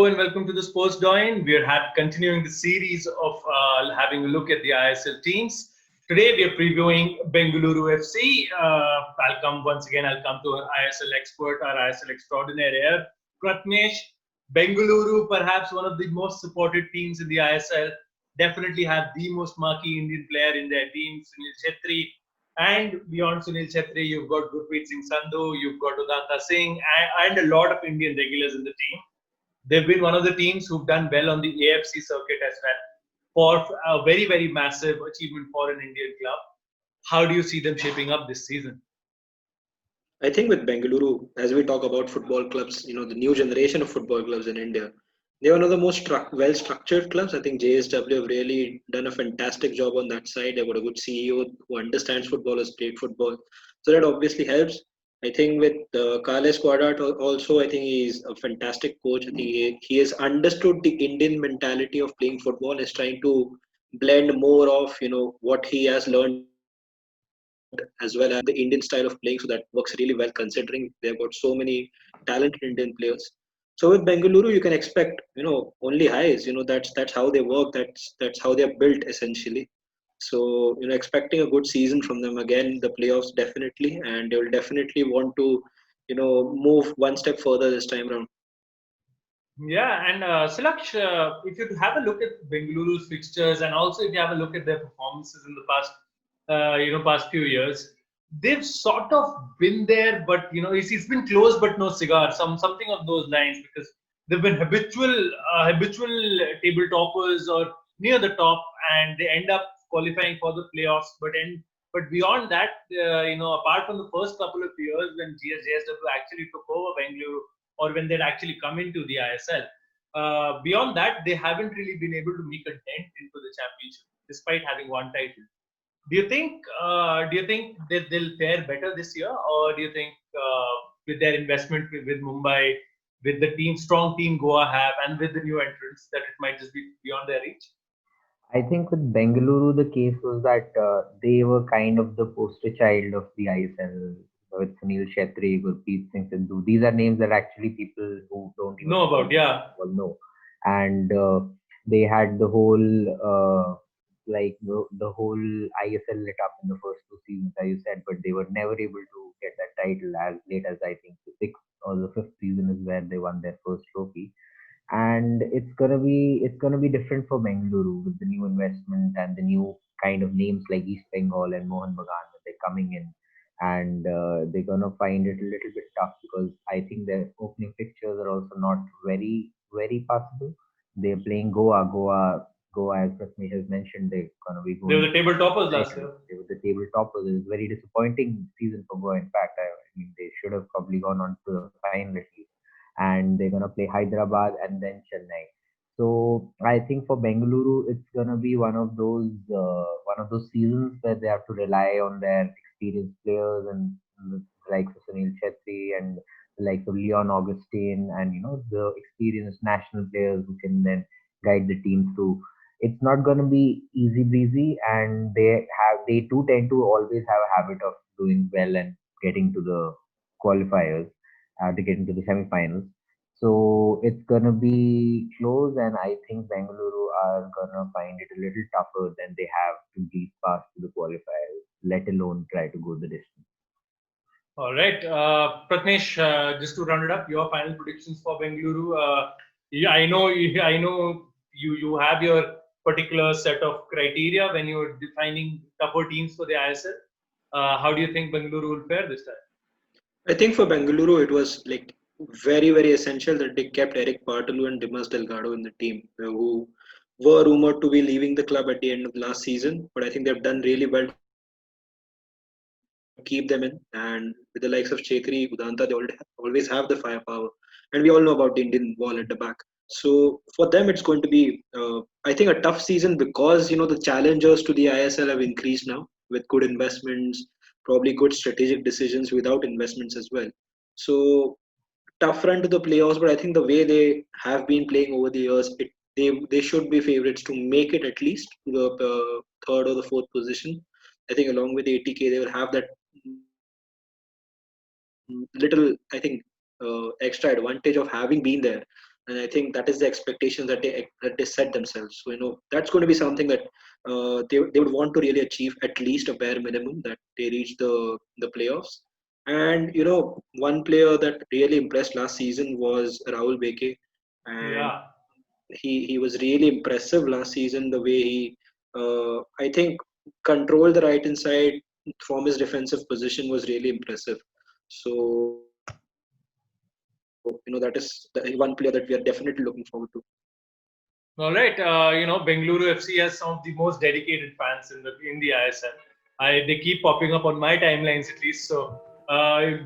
and welcome to the Sports Doin. We are continuing the series of having a look at the ISL teams. Today we are previewing Bengaluru FC. I'll come to our ISL expert, our ISL extraordinaire here, Pratnesh. Bengaluru, perhaps one of the most supported teams in the ISL, definitely have the most marquee Indian player in their team, Sunil Chhetri. And beyond Sunil Chhetri, you've got Gurpreet Singh Sandhu, you've got Udanta Singh, and a lot of Indian regulars in the team. They've been one of the teams who've done well on the AFC circuit as well for a very, very massive achievement for an Indian club. How do you see them shaping up this season? I think with Bengaluru, as we talk about football clubs, the new generation of football clubs in India, they're one of the most well-structured clubs. I think JSW have really done a fantastic job on that side. They've got a good CEO who understands football, has played football. So that obviously helps. I think with Kale Squadat also, I think he's a fantastic coach. I think he has understood the Indian mentality of playing football, is trying to blend more of, what he has learned as well as the Indian style of playing. So that works really well considering they've got so many talented Indian players. So with Bengaluru, you can expect, only highs. That's how they work. That's how they're built essentially. So, expecting a good season from them again, the playoffs definitely, and they will definitely want to, move one step further this time around. Yeah, and Silaksh, if you have a look at Bengaluru's fixtures, and also if you have a look at their performances in the past few years, they've sort of been there, but it's been close but no cigar, something of those lines, because they've been habitual table toppers or near the top, and they end up qualifying for the playoffs. But beyond that, apart from the first couple of years when JSW actually took over Bengaluru, or when they'd actually come into the ISL. Beyond that, they haven't really been able to make a dent into the championship, despite having one title. Do you think that they'll fare better this year, or do you think with their investment with Mumbai, with the strong team Goa have, and with the new entrants, that it might just be beyond their reach? I think with Bengaluru, the case was that they were kind of the poster child of the ISL with Sunil Shetty, Gurpreet Singh Sandhu. These are names that actually people who don't even know about, yeah. know. And they had the whole the whole ISL lit up in the first two seasons, as you said, but they were never able to get that title as late as I think the sixth or the fifth season is where they won their first trophy. And it's gonna be different for Bengaluru with the new investment and the new kind of names like East Bengal and Mohan Bagan that they're coming in, and they're gonna find it a little bit tough because I think their opening fixtures are also not very very possible. They're playing Goa, as Prasmesh has mentioned, they're gonna be They going. were the table toppers last year. They were the table toppers. It was a very disappointing season for Goa. In fact, I mean, they should have probably gone on to the final at least. And they're gonna play Hyderabad and then Chennai. So I think for Bengaluru, it's gonna be one of those seasons where they have to rely on their experienced players and the likes of Sunil Chetri and the likes of Leon Augustine and the experienced national players who can then guide the team through. It's not gonna be easy breezy, and they do tend to always have a habit of doing well and getting to the qualifiers to get into the semifinals. So it's gonna be close, and I think Bengaluru are gonna find it a little tougher than they have to breeze past to the qualifiers, let alone try to go the distance. All right, Pratnesh, just to round it up, your final predictions for Bengaluru. Yeah, I know you have your particular set of criteria when you're defining tougher teams for the ISL. How do you think Bengaluru will fare this time? I think for Bengaluru, it was like very, very essential that they kept Eric Bartolu and Dimas Delgado in the team, who were rumored to be leaving the club at the end of last season. But I think they've done really well to keep them in. And with the likes of Chetri, Udanta, they always have the firepower. And we all know about the Indian wall at the back. So for them, it's going to be, I think, a tough season because the challengers to the ISL have increased now with good investments, probably good strategic decisions without investments as well. So tough run to the playoffs, but I think the way they have been playing over the years, they should be favorites to make it at least to the third or the fourth position. I think along with 80K, they will have that little, I think, extra advantage of having been there. and I think that is the expectation that they set themselves. So that's going to be something that they would want to really achieve, at least a bare minimum, that they reach the playoffs. And one player that really impressed last season was Rahul Beke, and Yeah. he was really impressive last season. The way he, I think, controlled the right hand side from his defensive position was really impressive. So that is one player that we are definitely looking forward to. All right. Bengaluru FC has some of the most dedicated fans in the ISL. They keep popping up on my timelines at least. So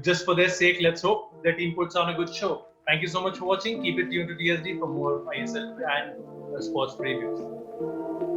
just for their sake, let's hope the team puts on a good show. Thank you so much for watching. Keep it tuned to TSD for more ISL and sports previews.